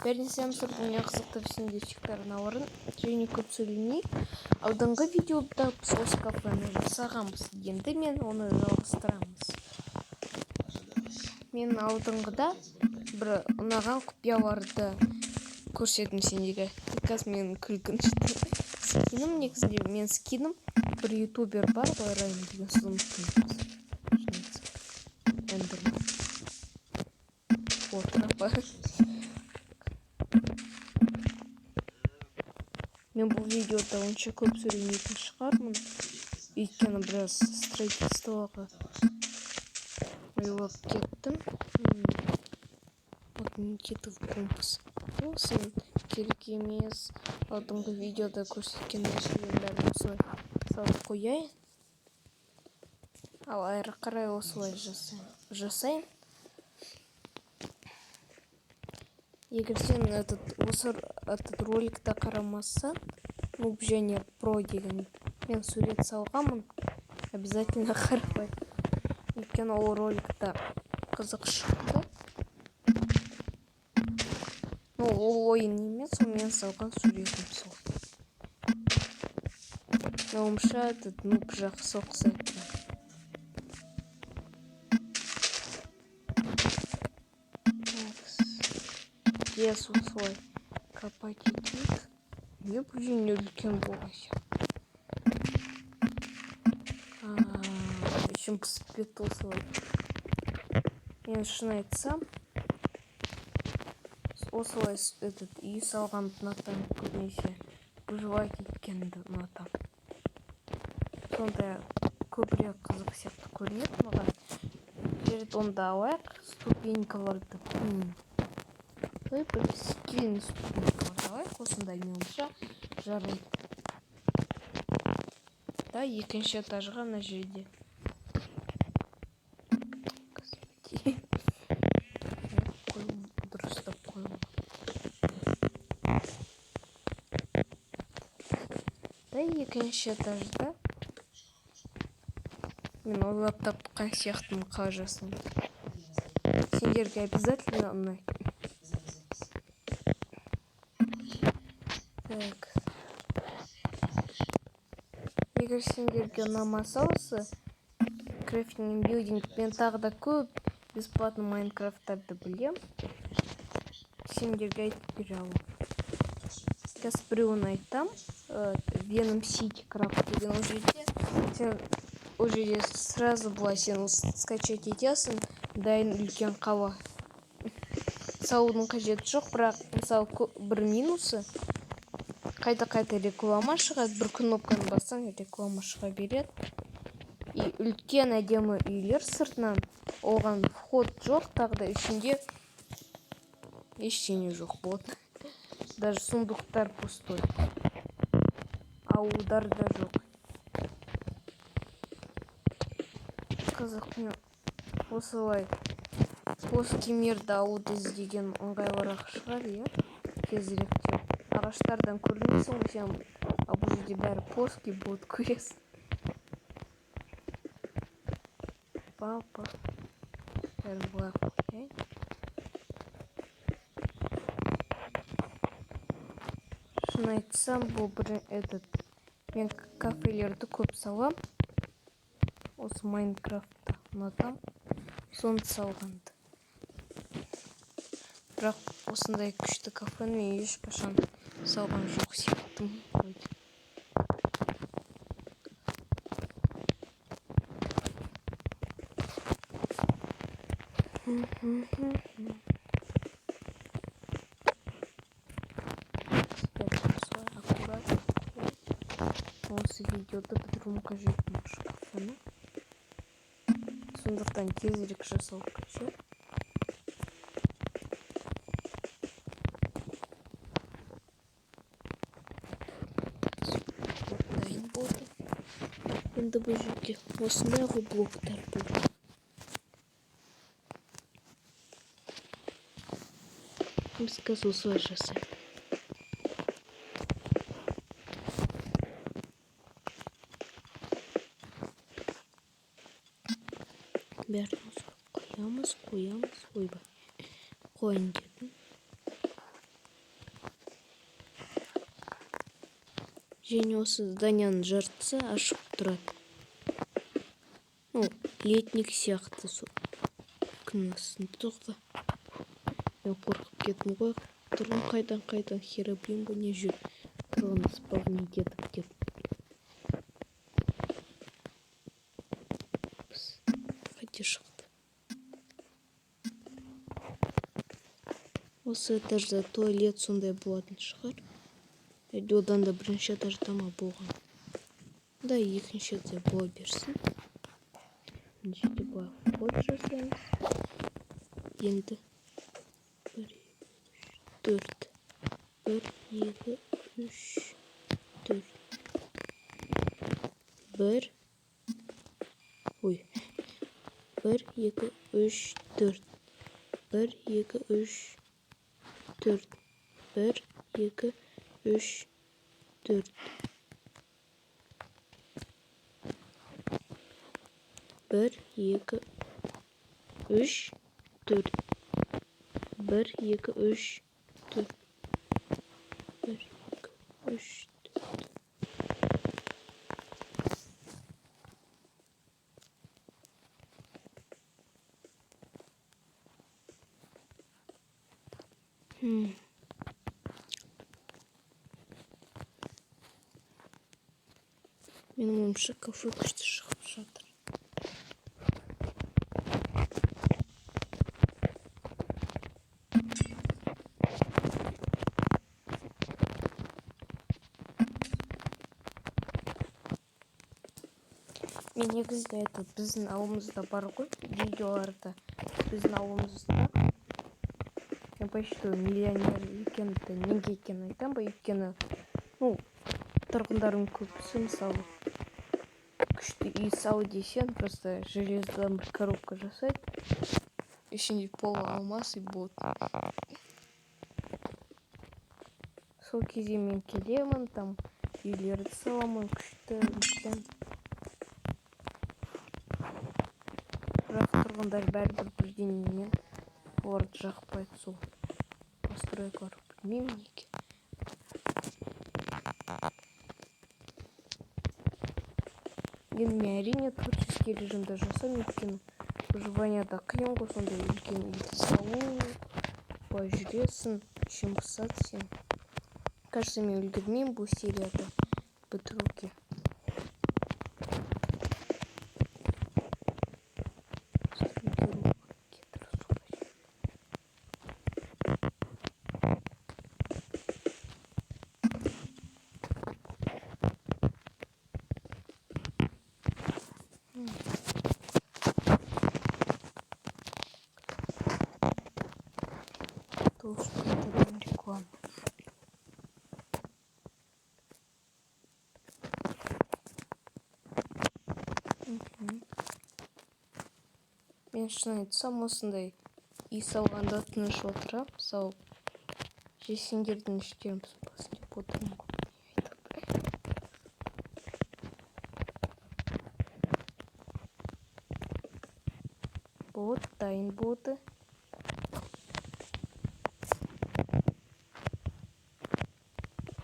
Бәрінсем сұрғыня қызықты түсіндіршіктерін алырын және көп сөйлемей. Алдыңғы видеода біз осы кафені жасағанбыз. Енді мен оны жалғастырамыз. Мен алдыңғыда бір ұнаған құпияларды көрсеттім сендерге. Қазір мен күлкін шықты. Скинім негізінде мен скинім бір ютубер бар ғой, Райм деген соны мен бұл видеода онша көп сөйлемейтін шығармын. Өйткені біраз строительствоға ойлап кеттім. Магнититов компас. Осын керек емес. Алдыңғы видеода көрсеткен нәрселердің бәрін осылай салып қояйын. Ал әрі қарай осылай жасайын. Егер сен этот роликті қарамасаң, нуб және про деген мен сурет салғанмын, обязательно қарай. Өйткені ол роликті қызық шықты. Ол ойын емес, ол мен салған суретім сол. Меніңше этот нуб жақсы ұқсайды. Yes, осылай копать етейік. Не бұл жеріне үлкен болайся. Үшін пысып кетті осылай. Мен шын айтсам, осылай үй салған ұнатам көбінесе бұжылай кеткенді ұнатам. Сонда көбірек қызық сияқты көрінеді маған. Жерді онда алайық, ступенькаларды бір скилін ступенькаларды алайық, осындай меніңше жарайды. Да, екінші этажға мына жерде. Дұрыстап қойылды. Да, екінші этажда мен ойлап тапқан сияқтымын қалай жасаймын. Сендерге обязательно ұнайды. Так. Егер сендерге ұнамаса осы крафтинг билдинг, мен тағы да көп бесплатно Майнкрафттарды білем. Сендерге айтып бере аламын. Қазір біреуін айтам. Venom City Craft деген ол жерде. Сен ол жерде сразу былай сен скачать етесің. Дайын үлкен қала. Салудың қажеті жоқ, бірақ мысалы бір минусы. Қайта реклама шығады. Бір кнопканы бассаң реклама шыға береді. И үлкен әдемі үйлер сыртынан. Оған вход жоқ, тағы да ішінде ештеңе жоқ болды. Даже сундуктар пустой. Ауылдар да жоқ. Қызық, мен осылай плоский мирді алуды іздеген ыңғайлырақ шығар, иә? Тезірек деп. Ағаштардан көрінесің, сен бұл жерде бәрі плоский болды, көресің. Папа. Бәрі былай қойайын. Шын айтсам, бұл бір мен кафелерді көп салам. Осы Майнкрафтта ұнатам. Соны салғанды. Бірақ осындай күшті кафені мен ешқашан салған жоқ сияқтым. Осы видеода бітіруім қажет наш кафені. Сондықтан тезірек жасау қажет. Дайын болды. Енді бұл жерге осындай блоктар болды. Біз қазір осылай жасайық. Бәрін қоямыз, ойбай. Қойын дедім. және осы зданияның жартысы ашық тұрады. Ну, летник сияқты сол. Күн астында тоқта. Мен қорқып кеттім ғой. Тұрғын қайдан херобрин ба не жүр. Тұрғын спавнить етіп кеп. Қайда шықты. Осы этажда туалет сондай болатын шығар. Одан да бірінші этажда ма болған. Да, екіншіде бола берсін. Жерде бар код жазамыз. Енді 1, 2, 3, 4. 1, 2, 3, 4. 1. Ой. 1, 2, 3, 4. 1, 2, 3, 4. 1, 2, 3, 4. 1, 2, 3, 4. 1, 2, 3, 4. 1, 2, 3, 4. Менің ойымша кафе күшті шығып жатыр. Мен негізінде айтып, біздің ауылымызда бар ғой, видеоларда біздің ауылымызда. Мен почти миллионер екенді неге екенін айтам ба, өйткені, ну, тұрғындардың көбісі, мысалы, күшті үй салу десең, просто железодан бір коробка жасайды, ішінде пол алмас и болады. Сол кезде мен келемін, там үйлерді саламын, күшті үлкен. Бірақ тұрғындар бәрібір бірдеңемен оларды жақпайды сол постройкалар, білмеймін неге. Енді мен әрине творческий режимде жасаймын, өйткені выживанияда қиын ғой, сондай үлкен үйді салу, былай жүресің, чем пысады сен. Кажется, мен үлгермеймін бұл серияда бітіруге. Толстый реклама. Мен шын айтсам, осындай үй салғанда тыныш отырам, мысалы, жесеңдердің іштерін бұзбасын деп отырмын ғой. Болды, дайын болды.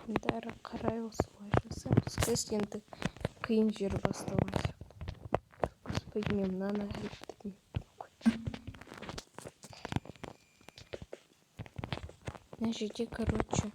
Енді әрі қарай осылай жасаймыз. Біз енді қиын жер басталған. Господи, мен мынаны әліптім. Мына жерде, короче,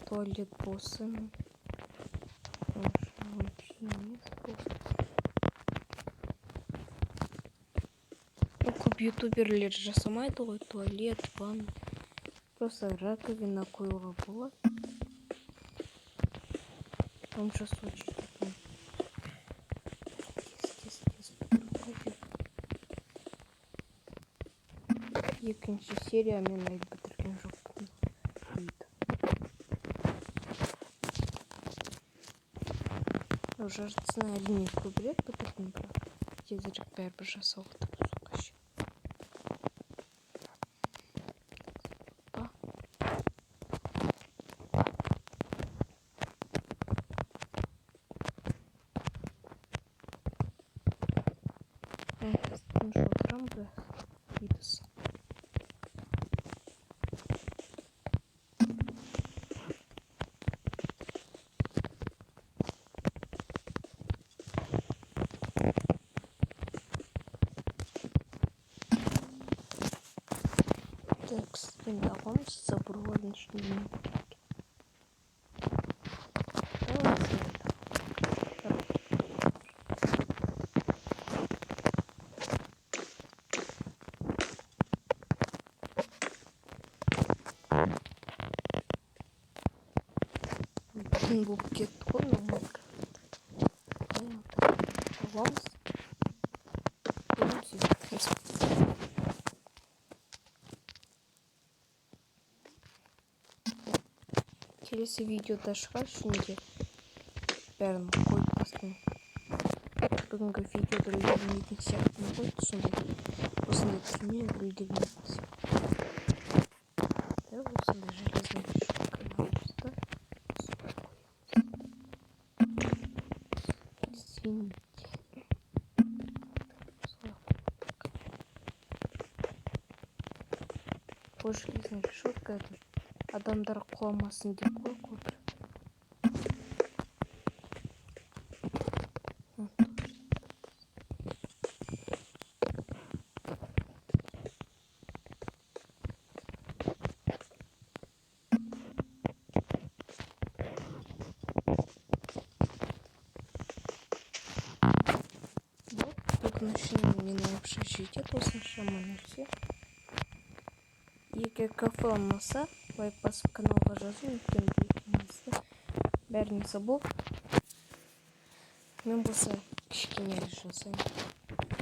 туалет болсын. Көп ютуберлер жасамайды ғой, туалет, ванна. Просто раковина қоюға болады. Там сейчас очень такой. Екінші серия мен айтып бітірген жоқпын. Жартысына әрине көбірек бітірдім, бірақ тезірек бәрібір жасалды. Так, кстати, аламыз забралардың ішінде. Болып кетті ғой мынау. Аламыз. Келесі видеода шығар ішінде бәрін қойып тастаймын. Бүгінгі видеода үлгермейтін сияқтымын ғой, осындай түрмен үлгермейтін сияқты. Да, осындай железный решетка аламыз. Извините. Бұл железный решетка адамдар құламасын деп қой көбір. Бүгін үшін менің общежитие осыншама нәрсе. Егер кафе болмаса, лайк басып каналға жазу өткен білетініңізді бәрін забыл. Мен болса кішкене жасаймын.